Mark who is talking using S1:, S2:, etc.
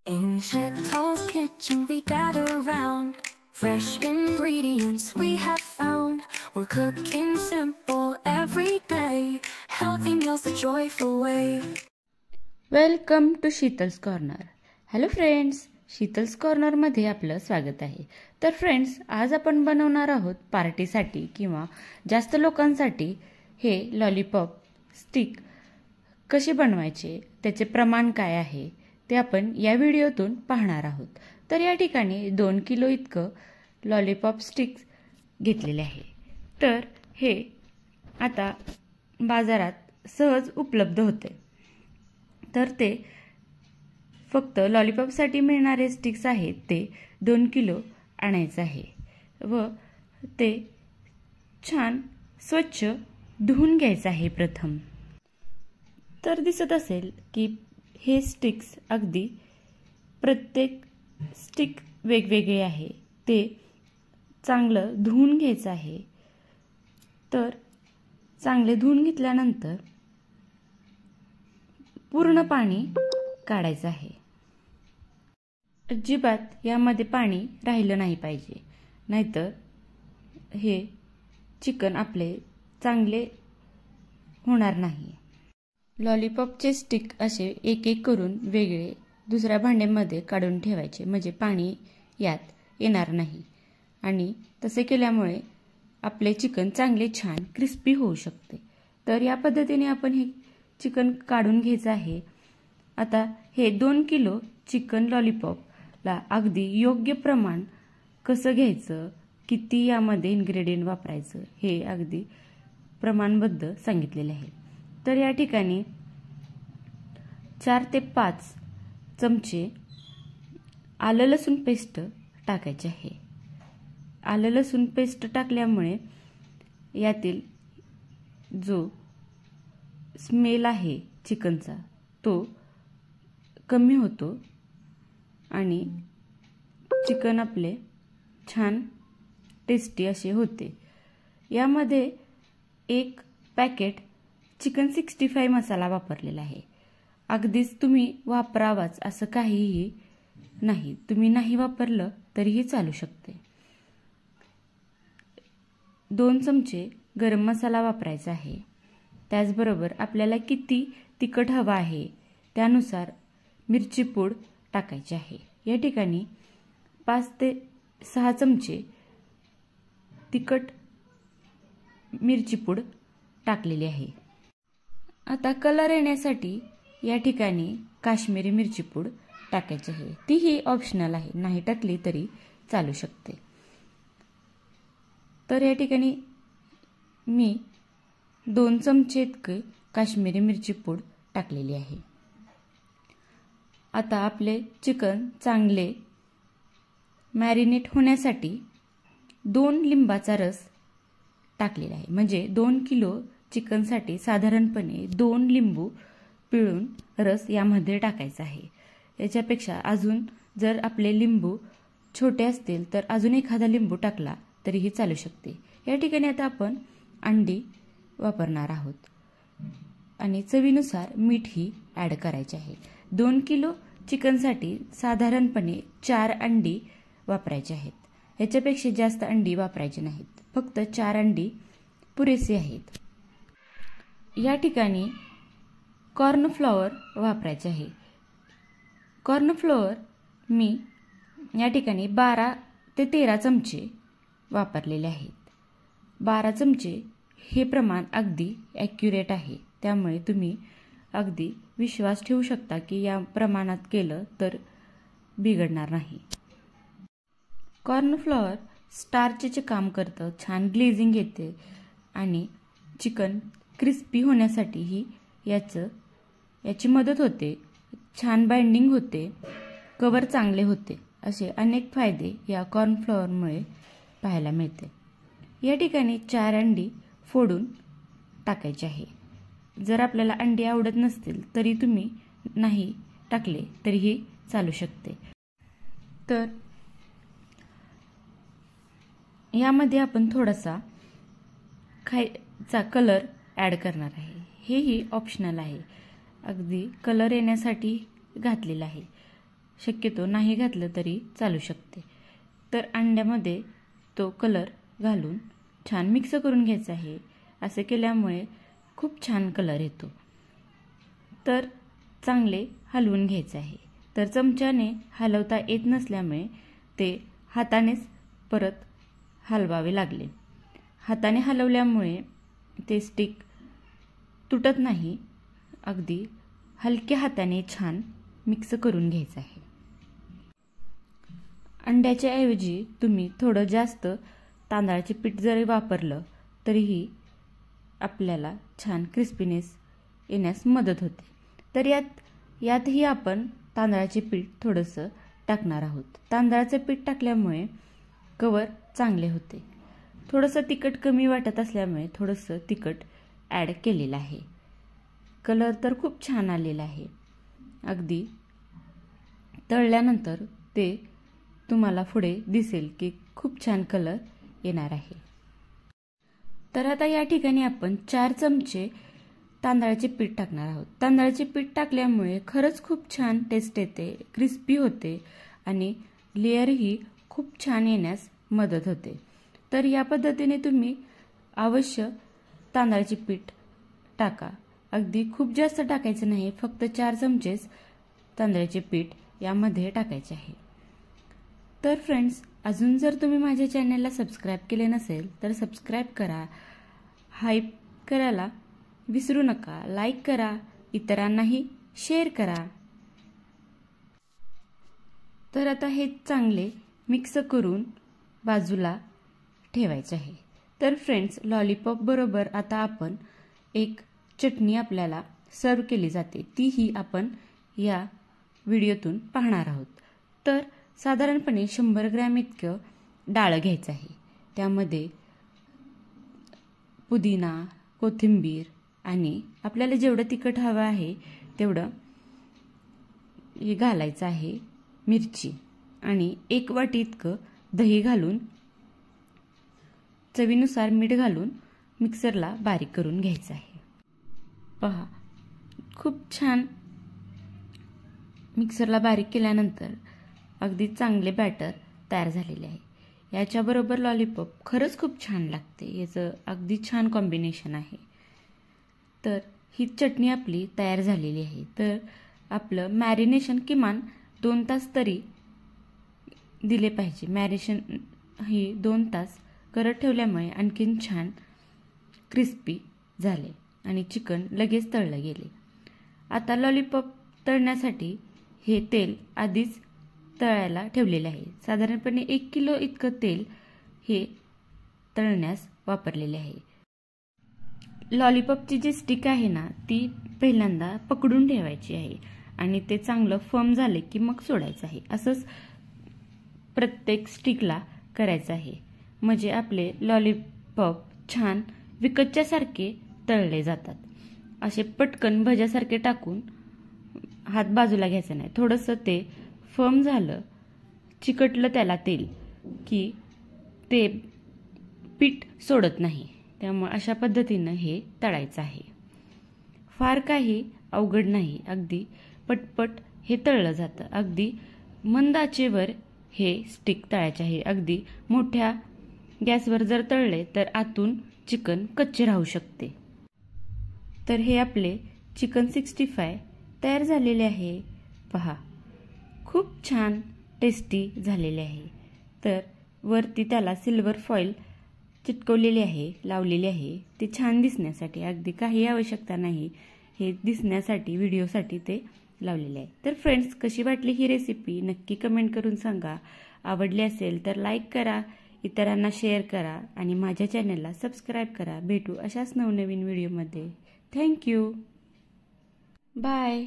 S1: In Chet's kitchen we gather around. Fresh ingredients we have found. We're cooking simple every day. Healthy meals the joyful way.
S2: Welcome to Sheetal's corner. Hello friends, Sheetal's कॉर्नरमध्ये आपलं स्वागत आहे. तर friends, आज आपण बनवणार आहोत पार्टीसाठी किंवा जास्त लोकांसाठी हे लॉलीपॉप स्टिक कसे बनवायचे, त्याचे प्रमाण काय आहे ते आपण या व्हिडिओतून पाहणार आहोत. तर या ठिकाणी 2 किलो इतकं लॉलीपॉप स्टिक्स घेतलेले आहे. तर हे आता बाजारात सहज उपलब्ध होते. तर ते फक्त लॉलीपॉपसाठी मिळणारे स्टिक्स आहेत ते 2 किलो आणायचं आहे व ते छान स्वच्छ धुवून घ्यायचं आहे प्रथम. तर दिसत असेल की हे स्टिक्स अगदी प्रत्येक स्टिक वेगवेगळे आहे. ते चांगलं धुवून घ्यायचं आहे. तर चांगले धुवून घेतल्यानंतर पूर्ण पाणी काढायचं आहे. अजिबात यामध्ये पाणी राहिलं नाही पाहिजे, नाहीतर हे चिकन आपले चांगले होणार नाही. लॉलीपॉपचे स्टिक असे एक एक करून वेगळे दुसऱ्या भांड्यामध्ये काढून ठेवायचे, म्हणजे पाणी यात येणार नाही. आणि तसे केल्यामुळे आपले चिकन चांगले छान क्रिस्पी होऊ शकते. तर या पद्धतीने आपण हे चिकन काढून घ्यायचं आहे. आता हे 2 किलो चिकन लॉलीपॉपला अगदी योग्य प्रमाण कसं घ्यायचं, किती यामध्ये इन्ग्रेडियंट वापरायचं हे अगदी प्रमाणबद्ध सांगितलेले आहे. तर या ठिकाणी 4 ते 5 चमचे आलं लसूण पेस्ट टाकायचे आहे. आलं लसूण पेस्ट टाकल्यामुळे यातील जो स्मेल आहे चिकनचा तो कमी होतो आणि चिकन आपले छान टेस्टी असे होते. यामध्ये 1 पॅकेट चिकन 65 मसाला वापरलेला आहे. अगदीच तुम्ही वापरावाच असं काहीही नाही, तुम्ही नाही वापरलं तरीही चालू शकते. 2 चमचे गरम मसाला वापरायचा आहे. त्याचबरोबर आपल्याला किती तिखट हवा आहे त्यानुसार मिरची पूड टाकायची आहे. या ठिकाणी 5 ते 6 चमचे तिखट मिरची पूड टाकलेली आहे. आता कलर येण्यासाठी या ठिकाणी काश्मीरी मिरची पूड टाकायची आहे. तीही ऑप्शनल आहे, नाही टाकली तरी चालू शकते. तर या ठिकाणी मी 2 चमचे इतके काश्मीरी मिरची पूड टाकलेली आहे. आता आपले चिकन चांगले मॅरिनेट होण्यासाठी 2 लिंबाचा रस टाकलेला आहे. म्हणजे 2 किलो चिकनसाठी साधारणपणे 2 लिंबू पिळून रस यामध्ये टाकायचा आहे. याच्यापेक्षा अजून जर आपले लिंबू छोटे असतील तर अजून एखादा लिंबू टाकला तरीही चालू शकते. या ठिकाणी आता आपण अंडी वापरणार आहोत आणि चवीनुसार मीठही ॲड करायचे आहे. 2 किलो चिकनसाठी साधारणपणे 4 अंडी वापरायची आहेत. याच्यापेक्षा जास्त अंडी वापरायची नाहीत, फक्त 4 अंडी पुरेसे आहेत. या ठिकाणी कॉर्नफ्लॉवर वापरायचे आहे. कॉर्नफ्लॉवर मी या ठिकाणी 12 ते 13 चमचे वापरलेले आहेत. 12 चमचे हे प्रमाण अगदी ॲक्युरेट आहे, त्यामुळे तुम्ही अगदी विश्वास ठेवू शकता की या प्रमाणात केलं तर बिघडणार नाही. कॉर्नफ्लॉवर स्टार्चचे काम करतं, छान ग्लेझिंग येते आणि चिकन क्रिस्पी होण्यासाठीही याची मदत होते. छान बाइंडिंग होते, कवर चांगले होते. असे अनेक फायदे या कॉर्नफ्लॉवरमुळे पाहायला मिळते. या ठिकाणी 4 अंडी फोडून टाकायचे आहे. जर आपल्याला अंडी आवडत नसतील तरी तुम्ही नाही टाकले तरीही चालू शकते. तर यामध्ये आपण थोडासा खायचा कलर ॲड करणार आहे. हेही ऑप्शनल आहे, अगदी कलर येण्यासाठी घातलेला आहे. शक्यतो नाही घातलं तरी चालू शकते। तर अंड्यामध्ये तो कलर घालून छान मिक्स करून घ्यायचा आहे। असे केल्यामुळे खूप छान कलर येतो। तर चांगले हलवून घ्यायचे आहे। तर चमच्याने हलवता येत नसल्यामुळे ते हातानेच परत हलवावे लागले। हाताने हलवल्यामुळे ते स्टिक तुटत नाही। अगदी हलक्या हाताने छान मिक्स करून घ्यायचं आहे। अंड्याच्या ऐवजी तुम्ही थोडं जास्त तांदळाचे पीठ जरी वापरलं तरीही आपल्याला छान क्रिस्पीनेस येण्यास मदत होते। तर यातही आपण तांदळाचे पीठ थोडंसं टाकणार आहोत। तांदळाचे पीठ टाकल्यामुळे कवर चांगले होते। थोडंसं तिखट कमी वाटत असल्यामुळे थोडंसं तिखट ॲड केलेलं आहे। कलर तर खूप छान आलेला आहे। अगदी तळल्यानंतर ते तुम्हाला पुढे दिसेल की खूप छान कलर येणार आहे। तर आता या ठिकाणी आपण 4 चमचे तांदळाचे पीठ टाकणार आहोत। तांदळाचे पीठ टाकल्यामुळे खरंच खूप छान टेस्ट येते, क्रिस्पी होते आणि लेअरही खूप छान येण्यास मदत होते। तर या पद्धतीने तुम्ही अवश्य तांदळाचे पीठ टाका। अगदी खूप जास्त टाकायचं नाही, फक्त 4 चमचेच तांदळाचे पीठ यामध्ये टाकायचे आहे। तर फ्रेंड्स, अजून जर तुम्ही माझ्या चॅनलला सबस्क्राईब केले नसेल तर सबस्क्राईब करा, हाईप करायला विसरू नका, लाईक करा, इतरांनाही शेअर करा। तर आता हे चांगले मिक्स करून बाजूला ठेवायचे आहे। तर फ्रेंड्स, लॉलीपॉप बरोबर आता आपण एक चटणी आपल्याला सर्व केली जाते, तीही आपण या व्हिडिओतून पाहणार आहोत। तर साधारणपणे 100 ग्रॅम इतकं डाळ घ्यायचं आहे। त्यामध्ये पुदिना, कोथिंबीर आणि आपल्याला जेवढं तिखट हवं आहे तेवढं हे घालायचं आहे। मिरची आणि 1 वाटी इतकं दही घालून चवीनुसार मीठ घालून मिक्सरला बारीक करून घ्यायचं आहे। पहा, खूप छान मिक्सरला बारीक केल्यानंतर अगदी चांगले बॅटर तयार झालेले आहे। याच्याबरोबर लॉलीपॉप खरंच खूप छान लागते, याचं अगदी छान कॉम्बिनेशन आहे। तर ही चटणी आपली तयार झालेली आहे। तर आपलं मॅरिनेशन किमान 2 तास तरी दिले पाहिजे। मॅरिनेशन ही 2 तास करत ठेवल्यामुळे आणखीन छान क्रिस्पी झाले आणि चिकन लगेच तळले गेले। आता लॉलीपॉप तळण्यासाठी हे तेल आधीच तळायला ठेवलेले आहे। साधारणपणे 1 किलो इतकं तेल हे तळण्यास वापरलेले आहे। लॉलीपॉपची जी स्टिक आहे ना, ती पहिल्यांदा पकडून ठेवायची आहे आणि ते चांगलं फर्म झाले की मग सोडायचं आहे। असंच प्रत्येक स्टिकला करायचं आहे, म्हणजे आपले लॉलीपॉप छान विकतच्यासारखे तळले जातात। असे पटकन भज्यासारखे टाकून हात बाजूला घ्यायचा नाही। थोडंसं ते फर्म झालं, चिकटलं त्याला तेल की ते पीठ सोडत नाही। त्यामुळे अशा पद्धतीनं हे तळायचं आहे। फार काही अवघड नाही, अगदी पटपट हे तळलं जातं। अगदी मंद आचेवर हे स्टिक तळायचे आहे। अगदी मोठ्या गॅसवर जर तळले तर आतून चिकन कच्चे राहू शकते। तर हे आपले चिकन 65 तयार झालेले आहे। पहा, खूप छान टेस्टी झालेले आहे। तर वरती त्याला सिल्वर फॉइल चिटकवलेली आहे, लावलेली आहे, ते छान दिसण्यासाठी। अगदी काही आवश्यकता नाही, हे दिसण्यासाठी व्हिडिओसाठी ते लावलेले आहे। तर फ्रेंड्स, कशी वाटली ही रेसिपी नक्की कमेंट करून सांगा। आवडली असेल तर लाईक करा, इतरांना शेअर करा आणि माझ्या चॅनलला सबस्क्राईब करा। भेटू अशाच नवनवीन व्हिडिओमध्ये। Thank you, bye.